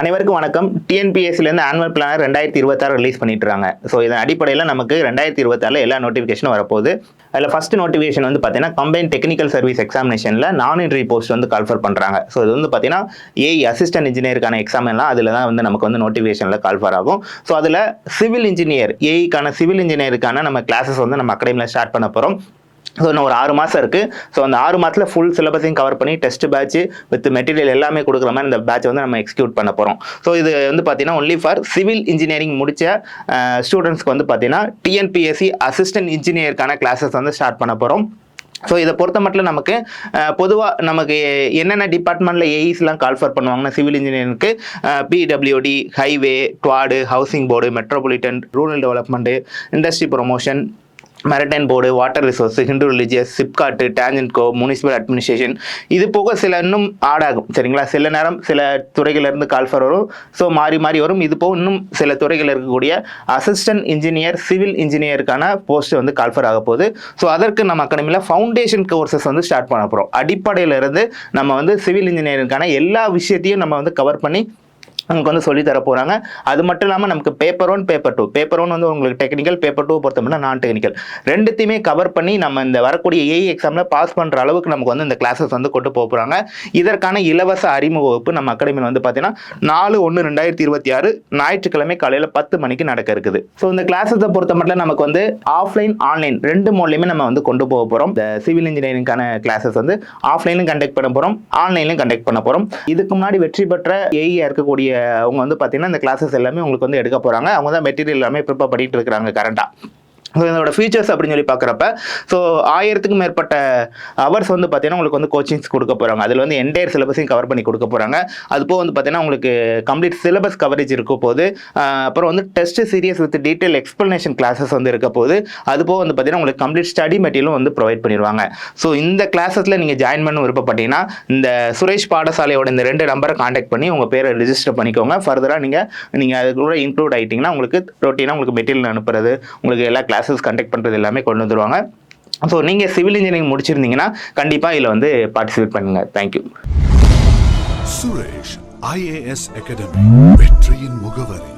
அனைவருக்கும் வணக்கம். டிஎன்பிஎஸ்சிலேருந்து annual planar 2026 release பண்ணிட்டு இருக்காங்க. ஸோ இதன் அடிப்படையில் நமக்கு 2026 எல்லா நோட்டிஃபிகேஷனும் வரப்போகுது. அதில் ஃபர்ஸ்ட் நோட்டிஃபிகேஷன் வந்து பார்த்தீங்கன்னா கம்பைன் டெக்னிக்கல் சர்வீஸ் எக்ஸாமினேஷனில் நான் என்ட்ரி போஸ்ட் வந்து கால்ஃபர் பண்ணுறாங்க. ஸோ இது வந்து பார்த்தீங்கன்னா ஏஐ அசிஸ்டன்ட் இன்ஜினியருக்கான எக்ஸாம் எல்லாம் அதில் தான் வந்து நமக்கு வந்து நோட்டிஃபிகேஷனில் கால்ஃபர் ஆகும். ஸோ அதில் சிவில் இன்ஜினியர் ஏஐக்கான சிவில் இன்ஜினியருக்கான நம்ம கிளாஸஸ் வந்து நம்ம அகாடமியில் ஸ்டார்ட் பண்ண போகிறோம். ஸோ இன்னும் ஒரு 6 மாதம் இருக்குது. ஸோ அந்த 6 மாதத்தில் ஃபுல் சிலபஸையும் கவர் பண்ணி டெஸ்ட் பேட்ச் வித் மெட்டீரியல் எல்லாமே கொடுக்குற மாதிரி இந்த பேட்ச் வந்து நம்ம எக்ஸிக்யூட் பண்ண போகிறோம். ஸோ இது வந்து பார்த்தீங்கன்னா ஒன்லி ஃபார் சிவில் இன்ஜினியரிங் முடித்த ஸ்டூடெண்ட்ஸ்க்கு வந்து பார்த்தீங்கன்னா டிஎன்பிஎஸ்சி அசிஸ்டன்ட் இன்ஜினியருக்கான கிளாஸஸ் வந்து ஸ்டார்ட் பண்ண போகிறோம். ஸோ இதை பொறுத்த மட்டும் நமக்கு பொதுவாக நமக்கு என்னென்ன டிபார்ட்மெண்ட்டில் ஏஇஸ்லாம் கால்ஃபர் பண்ணுவாங்கன்னா சிவில் இன்ஜினியரிங்க்கு பிடபிள்யூடி, ஹைவே, குவாடு, housing board, metropolitan, rural development, industry promotion, maritime board, water resource, Hindu religious, SIPCOT, TANGEDCO, municipal administration, இது போக சில இன்னும் ஆட் ஆகும். சரிங்களா? சில நேரம் சில துறைகளிலிருந்து கால்ஃபர் வரும். ஸோ மாறி மாறி வரும். இது போக இன்னும் சில துறைகளில் இருக்கக்கூடிய அசிஸ்டன்ட் இன்ஜினியர் சிவில் இன்ஜினியருக்கான போஸ்ட் வந்து கால்ஃபர் ஆக போகுது. ஸோ அதற்கு நம்ம அகாடமியில் ஃபவுண்டேஷன் கோர்சஸ் வந்து ஸ்டார்ட் பண்ண போகிறோம். அடிப்படையிலிருந்து நம்ம வந்து சிவில் இன்ஜினியருக்கான எல்லா விஷயத்தையும் நம்ம வந்து கவர் பண்ணி நமக்கு வந்து சொல்லி தர போகிறாங்க. அது மட்டும் இல்லாமல் நமக்கு பேப்பர் 1, பேப்பர் 2. பேப்பர் 1 வந்து உங்களுக்கு டெக்னிக்கல், பேப்பர் 2 பொறுத்தோம்னா நான் டெக்னிக்கல், ரெண்டுத்தையுமே கவர் பண்ணி நம்ம இந்த வரக்கூடிய ஏஐ எக்ஸாமில் பாஸ் பண்ணுற அளவுக்கு நமக்கு வந்து இந்த கிளாஸஸ் வந்து கொண்டு போகிறாங்க. இதற்கான இலவச அறிமுக வகுப்பு நம்ம அகாடமியில் வந்து பார்த்தீங்கன்னா 4/1/2026 ஞாயிற்றுக்கிழமை காலையில் 10 மணிக்கு நடக்க இருக்குது. ஸோ இந்த கிளாஸஸை பொறுத்த மட்டும் நமக்கு வந்து ஆஃப்லைன், ஆன்லைன் ரெண்டு மோட்லையுமே நம்ம வந்து கொண்டு போக போகிறோம். இந்த சிவில் இன்ஜினியரிங்கான கிளாஸஸ் வந்து ஆஃப்லைனும் கண்டக்ட் பண்ண போகிறோம், ஆன்லைன்லையும் கண்டக்ட் பண்ண போகிறோம். இதுக்கு முன்னாடி வெற்றி பெற்ற ஏஐயா இருக்கக்கூடிய அவங்க வந்து பார்த்தீங்கன்னா இந்த கிளாஸஸ் எல்லாமே உங்களுக்கு வந்து எடுக்க போகிறாங்க. அவங்க தான் மெட்டீரியல் எல்லாமே ப்ரிப்பேர் பண்ணிட்டு இருக்கிறாங்க கரண்டாக. ஸோ இதோட ஃபீச்சர்ஸ் அப்படின்னு சொல்லி பார்க்குறப்ப ஸோ 1000க்கும் மேற்பட்ட ஹவர்ஸ் வந்து பார்த்தீங்கன்னா உங்களுக்கு வந்து கோச்சிங்ஸ் கொடுக்க போகிறாங்க. அதில் வந்து என்டையர் சிலபஸையும் கவர் பண்ணி கொடுக்க போகிறாங்க. அதுபோக வந்து பார்த்தீங்கன்னா உங்களுக்கு கம்ப்ளீட் சிலபஸ் கவரேஜ் இருக்க போது. அப்புறம் வந்து test serious with detail explanation classes வந்து இருக்க போது. அதுபோக வந்து பார்த்தீங்கன்னா உங்களுக்கு கம்ப்ளீட் ஸ்டடி மெட்டீரியலும் வந்து ப்ரொவைட் பண்ணிடுவாங்க. ஸோ இந்த கிளாஸஸில் நீங்கள் ஜாயின் பண்ண விருப்பப்பட்டீங்கன்னா இந்த சுரேஷ் பாடசாலையோட இந்த 2 நம்பரை காண்டாக்ட் பண்ணி உங்கள் பேரை ரிஜிஸ்டர் பண்ணிக்கோங்க. ஃபர்தராக நீங்கள் அதுக்குள்ள இன்க்ளூட் ஆகிட்டிங்கன்னா உங்களுக்கு ரொட்டீனாக உங்களுக்கு மெட்டீரியல் அனுப்புறது, உங்களுக்கு எல்லா கிளாஸஸ் கண்டக்ட் பண்ணுறது எல்லாமே கொண்டு வந்துருவாங்க. ஸோ நீங்கள் சிவில் இன்ஜினியரிங் முடிச்சிருந்தீங்கன்னா கண்டிப்பாக இதில் வந்து பார்ட்டிசிபேட் பண்ணுங்க. தேங்க்யூ. சுரேஷ் IAS அகாடமி, வெற்றியின் முகவரி.